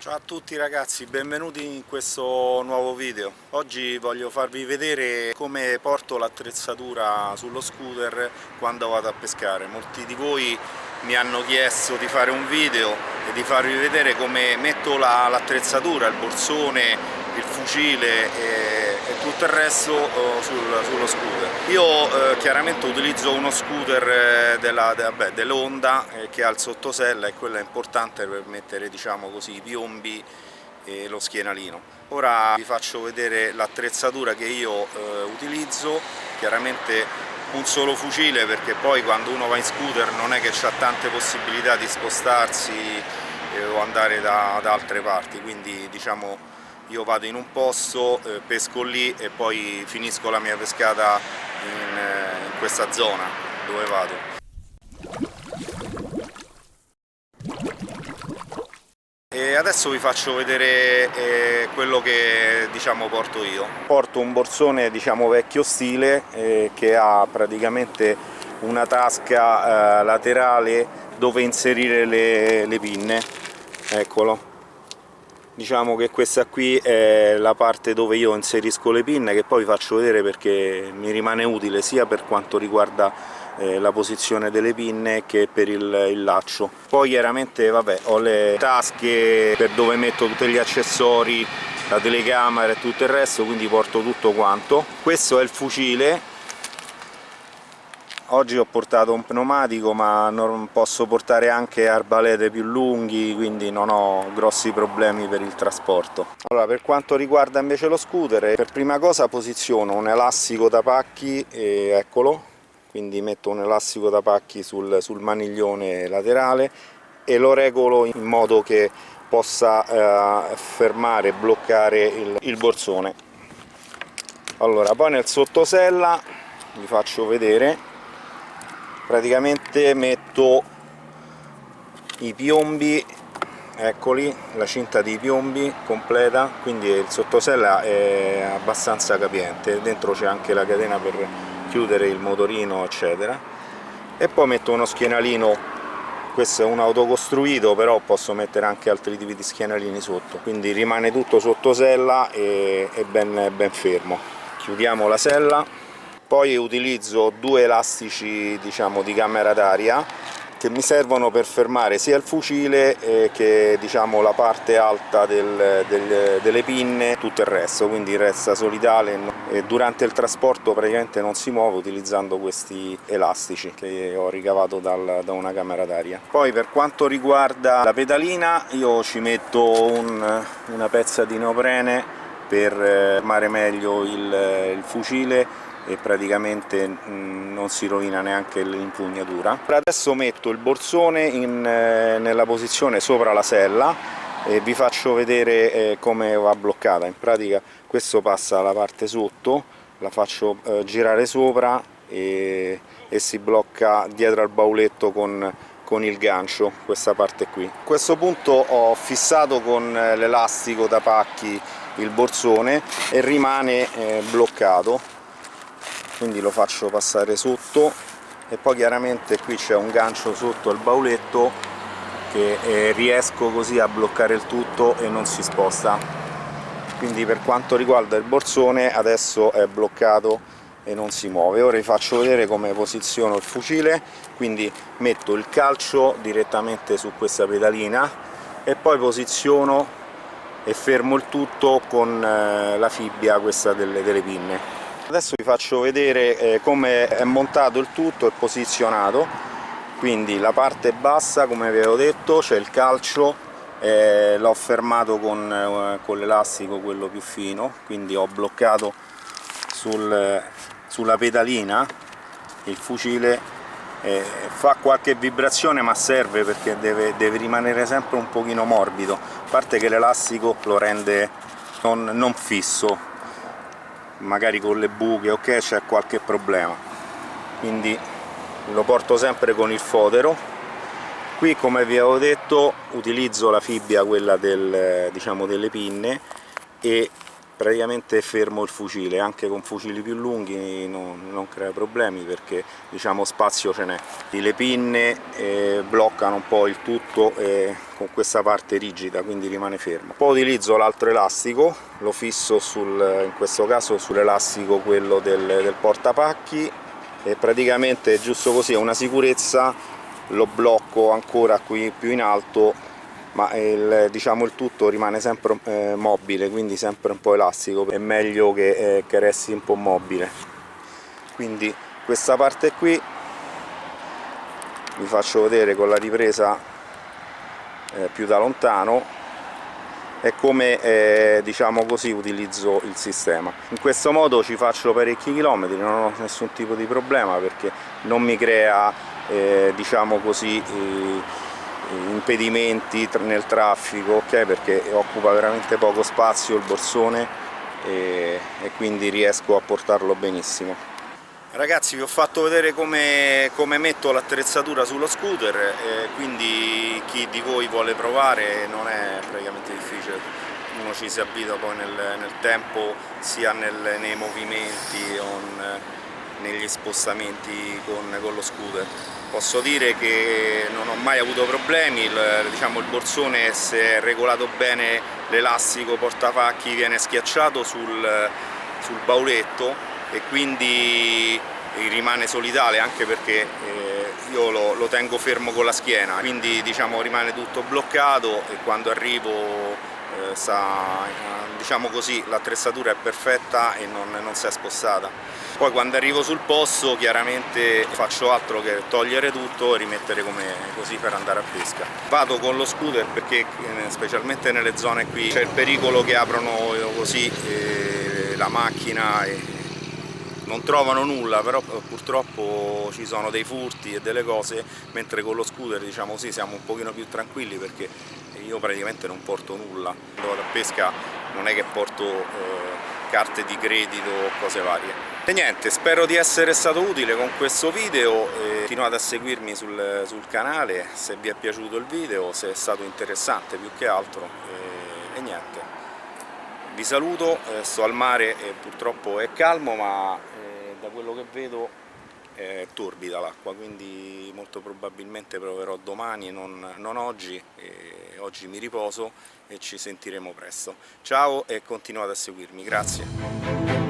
Ciao a tutti ragazzi, benvenuti in questo nuovo video. Oggi voglio farvi vedere come porto l'attrezzatura sullo scooter quando vado a pescare. Molti di voi mi hanno chiesto di fare un video e di farvi vedere come metto l'attrezzatura, il borsone, il fucile e tutto il resto sullo scooter. Io chiaramente utilizzo uno scooter dell'Honda che ha il sottosella, e quello è importante per mettere, diciamo così, i piombi e lo schienalino. Ora vi faccio vedere l'attrezzatura che io utilizzo. Chiaramente un solo fucile, perché poi quando uno va in scooter non è che ha tante possibilità di spostarsi o andare da altre parti, quindi diciamo io vado in un posto, pesco lì e poi finisco la mia pescata in questa zona dove vado. E adesso vi faccio vedere quello che porto io. Porto un borsone vecchio stile che ha praticamente una tasca laterale dove inserire le pinne, eccolo. Diciamo che questa qui è la parte dove io inserisco le pinne, che poi vi faccio vedere perché mi rimane utile sia per quanto riguarda la posizione delle pinne che per il laccio. Poi chiaramente ho le tasche per dove metto tutti gli accessori, la telecamera e tutto il resto, quindi porto tutto quanto. Questo è il fucile. Oggi ho portato un pneumatico, ma non posso portare anche arbalete più lunghi, quindi non ho grossi problemi per il trasporto. Allora, per quanto riguarda invece lo scooter, per prima cosa posiziono un elastico da pacchi, eccolo, quindi metto un elastico da pacchi sul maniglione laterale e lo regolo in modo che possa fermare e bloccare il borsone. Allora, poi nel sottosella vi faccio vedere. Praticamente metto i piombi, eccoli, la cinta di piombi completa, quindi il sottosella è abbastanza capiente, dentro c'è anche la catena per chiudere il motorino eccetera, e poi metto uno schienalino. Questo è un autocostruito, però posso mettere anche altri tipi di schienalini sotto, quindi rimane tutto sottosella e ben fermo. Chiudiamo la sella. Poi utilizzo due elastici di camera d'aria che mi servono per fermare sia il fucile che la parte alta delle pinne, tutto il resto, quindi resta solidale e durante il trasporto praticamente non si muove, utilizzando questi elastici che ho ricavato da una camera d'aria. Poi per quanto riguarda la pedalina, io ci metto una pezza di neoprene per fermare meglio il fucile e praticamente non si rovina neanche l'impugnatura. Adesso metto il borsone nella posizione sopra la sella e vi faccio vedere come va bloccata. In pratica questo passa alla parte sotto, la faccio girare sopra e si blocca dietro al bauletto con il gancio, questa parte qui. A questo punto ho fissato con l'elastico da pacchi il borsone e rimane bloccato, quindi lo faccio passare sotto e poi chiaramente qui c'è un gancio sotto al bauletto che riesco così a bloccare il tutto e non si sposta. Quindi per quanto riguarda il borsone adesso è bloccato e non si muove. Ora vi faccio vedere come posiziono il fucile, quindi metto il calcio direttamente su questa pedalina e poi posiziono e fermo il tutto con la fibbia questa delle pinne. Adesso vi faccio vedere come è montato il tutto e posizionato. Quindi la parte bassa, come vi avevo detto, c'è il calcio, l'ho fermato con l'elastico, quello più fino, quindi ho bloccato sulla pedalina. Il fucile fa qualche vibrazione, ma serve perché deve rimanere sempre un pochino morbido, a parte che l'elastico lo rende non fisso, magari con le buche ok c'è qualche problema, quindi lo porto sempre con il fodero. Qui, come vi avevo detto, utilizzo la fibbia, quella delle pinne, e praticamente fermo il fucile, anche con fucili più lunghi non crea problemi perché diciamo spazio ce n'è. Le pinne bloccano un po' il tutto con questa parte rigida, quindi rimane fermo. Poi utilizzo l'altro elastico, lo fisso in questo caso sull'elastico quello del portapacchi, e praticamente giusto così, è una sicurezza, lo blocco ancora qui più in alto, ma diciamo il tutto rimane sempre mobile, quindi sempre un po' elastico, è meglio che resti un po' mobile. Quindi questa parte qui vi faccio vedere con la ripresa più da lontano, è come diciamo così utilizzo il sistema. In questo modo ci faccio parecchi chilometri, non ho nessun tipo di problema perché non mi crea diciamo così impedimenti nel traffico, ok? Perché occupa veramente poco spazio il borsone e quindi riesco a portarlo benissimo. Ragazzi, vi ho fatto vedere come metto l'attrezzatura sullo scooter, quindi chi di voi vuole provare non è praticamente difficile, uno ci si abitua poi nel tempo, sia nei movimenti o negli spostamenti con lo scooter. Posso dire che non ho mai avuto problemi, diciamo, il borsone, se è regolato bene, l'elastico portapacchi viene schiacciato sul bauletto e quindi rimane solidale, anche perché io lo tengo fermo con la schiena, quindi diciamo rimane tutto bloccato e quando arrivo diciamo così, l'attrezzatura è perfetta e non si è spostata. Poi quando arrivo sul posto chiaramente faccio altro che togliere tutto e rimettere come così per andare a pesca. Vado con lo scooter perché specialmente nelle zone qui c'è il pericolo che aprono così la macchina e non trovano nulla, però purtroppo ci sono dei furti e delle cose, mentre con lo scooter, diciamo così, siamo un pochino più tranquilli perché io praticamente non porto nulla. Quando vado a pesca non è che porto carte di credito o cose varie. E niente, spero di essere stato utile con questo video, continuate a seguirmi sul canale se vi è piaciuto il video, se è stato interessante più che altro, e niente. Vi saluto, sto al mare e purtroppo è calmo, ma da quello che vedo è torbida l'acqua, quindi molto probabilmente proverò domani, non oggi, oggi mi riposo e ci sentiremo presto. Ciao e continuate a seguirmi, grazie.